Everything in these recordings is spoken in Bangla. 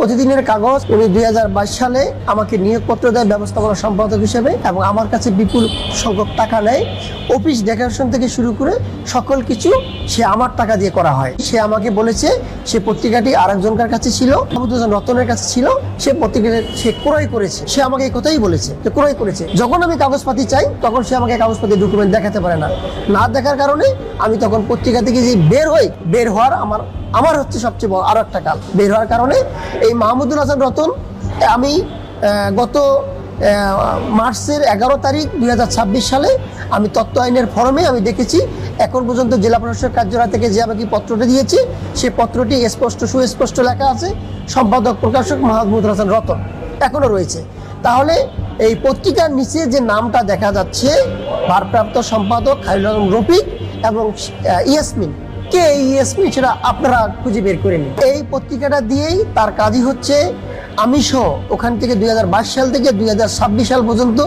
প্রতিদিনের কাগজ। উনি 2022 সালে আমাকে নিয়োগপত্র দেয় ব্যবস্থাপনা সম্পাদক হিসেবে এবং আমার কাছে বিপুল সংখ্যক টাকা নেয়। অফিস ডেকোরেশন থেকে শুরু করে সকল কিছু সে আমার টাকা দিয়ে করা হয়। সে আমাকে বলেছে সে পত্রিকাটি আরেকজনকার কাছে ছিল, মাহমুদুল হাসান রতনের কাছে ছিল, সে পত্রিকাটি সে ক্রয় করেছে। সে আমাকে এই কথাই বলেছে যে ক্রয় করেছে। যখন আমি কাগজপাতি চাই তখন সে আমাকে কাগজপাতি ডকুমেন্ট দেখাতে পারে না। না দেখার কারণে আমি তখন পত্রিকা থেকে যে বের হওয়ার আমার হচ্ছে সবচেয়ে বড় আরো একটা কাল। বের হওয়ার কারণে এই মাহমুদুল হাসান রতন আমি গত মার্চের 11 তারিখ 2026 সালে আমি তত্ত্ব আইনের ফরমে আমি দেখেছি এখন পর্যন্ত জেলা প্রশাসক কার্যালয় থেকে যে আমাকে পত্রটি দিয়েছে সেই পত্রটি সুস্পষ্ট লেখা আছে সম্পাদক প্রকাশক মাহমুদুল হাসান রতন এখনো রয়েছে। তাহলে এই পত্রিকার নিচে যে নামটা দেখা যাচ্ছে ভারপ্রাপ্ত সম্পাদক খায়রুল আলম রফিক এবং ইয়াসমিন, কে ইয়াসমিন সেটা আপনারা খুঁজে বের করে নিন। এই পত্রিকাটা দিয়েই তার কাজই হচ্ছে আমি সহ ওখান থেকে 2022 সাল থেকে 2026 সাল পর্যন্ত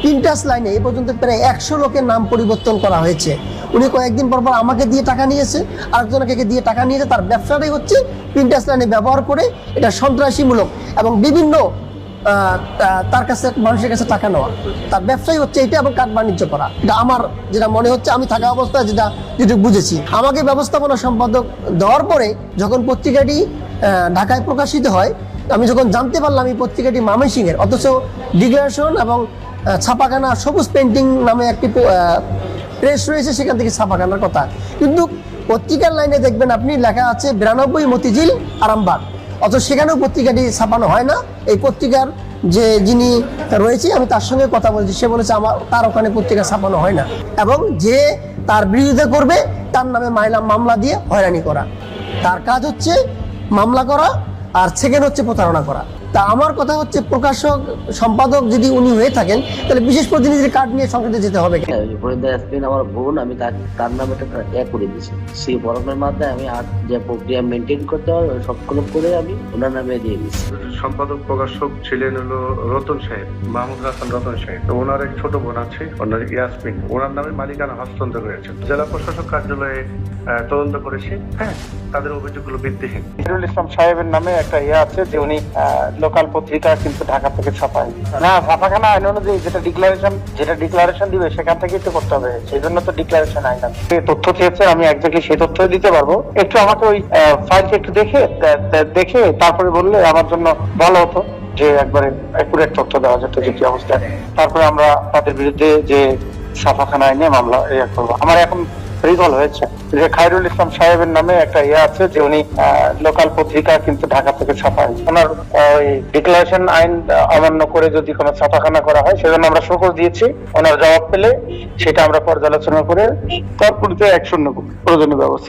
প্রিন্টার্স লাইনে এই পর্যন্ত প্রায় 100 লোকের নাম পরিবর্তন করা হয়েছে। উনি কয়েকদিন পর আমাকে দিয়ে টাকা নিয়েছে, আরেকজনকে দিয়ে টাকা নিয়েছে। তার ব্যবসাটাই হচ্ছে প্রিন্টার্স লাইনে ব্যবহার করে এটা সন্ত্রাসীমূলক এবং বিভিন্ন তার কাছে মানুষের কাছে টাকা নেওয়া, তার ব্যবসাই হচ্ছে এটা এবং কাঠ বাণিজ্য করা। এটা আমার যেটা মনে হচ্ছে, আমি থাকা অবস্থায় যেটা বুঝেছি। আমাকে ব্যবস্থাপনা সম্পাদক দেওয়ার পরে যখন পত্রিকাটি ঢাকায় প্রকাশিত হয়, আমি যখন জানতে পারলাম এই পত্রিকাটি ময়মনসিংহের, অথচ ডিক্লারেশন এবং ছাপাখানা সবুজ পেন্টিং নামে একটি প্রেস রয়েছে, সেখান থেকে ছাপাখানার কথা। কিন্তু পত্রিকার লাইনে দেখবেন আপনি লেখা আছে 92 মতিঝিল আরামবাগ, অথচ সেখানেও পত্রিকাটি ছাপানো হয় না। এই পত্রিকার যিনি রয়েছে আমি তার সঙ্গে কথা বলছি, সে বলেছে তার ওখানে পত্রিকা ছাপানো হয় না এবং যে তার বিরোধিতা করবে তার নামে মামলা দিয়ে হয়রানি করা। তার কাজ হচ্ছে মামলা করা আর সেকেন্ড হচ্ছে প্রতারণা করা। তা আমার কথা হচ্ছে প্রকাশক সম্পাদক যদি উনি হয়ে থাকেন তাহলে বিশেষ প্রতিনিধির কার্ড নিয়ে সংসদে যেতে হবে। আমার বোন, আমি তার নামে করে দিয়েছি। সেই ফরমের মাধ্যমে আমি যে প্রক্রিয়া মেনটেন করতে হবে সবগুলো করে আমি ওনার নামে দিয়ে দিচ্ছি। সম্পাদক প্রকাশক ছিলেন হলো রতন সাহেব, মাহমুদ হাসান রতন সাহেব। তো ওনার এক ছোট বোন আছে, ওনার ইয়াসমিন, ওনার নামে মালিকানা হস্তান্তর হয়েছে। জেলা প্রশাসক কার্যালয়ে তদন্ত করেছি, হ্যাঁ, তাদের অভিযোগগুলো ভিত্তিহীন। খায়রুল ইসলাম সাহেবের নামে একটা আছে যে উনি লোকাল পত্রিকা কিন্তু ঢাকা থেকে ছাপায় না, ছাপাখানা আইন অনুযায়ী যেটা ডিক্লারেশন দিবে সেখান থেকেই তো করতে হবে, সেই জন্য তো ডিক্লারেশন আইন আছে। তথ্য চেয়েছে, আমি একজাক্টলি সেই তথ্য দিতে পারবো। একটু আমাকে ওই ফাইলটা একটু দেখে তারপরে বললে আমার জন্য ভালো হতো, যে একবারে একুরেট তথ্য দেওয়া যেত যে কি অবস্থা। তারপরে আমরা তাদের বিরুদ্ধে যে ছাপাখানা আইনে মামলা করবো। আমার এখন রিকল হয়েছে যে খায়রুল ইসলাম সাহেবের নামে একটা আছে যে উনি লোকাল পত্রিকা কিন্তু ঢাকা থেকে ছাপায়। ওনার ডিক্লারেশন আইন অমান্য করে যদি কোনো ছাপাখানা করা হয় সেজন্য আমরা শোকজ দিয়েছি। ওনার জবাব পেলে সেটা আমরা পর্যালোচনা করে তারপরে অ্যাকশন নেব, প্রয়োজনীয় ব্যবস্থা।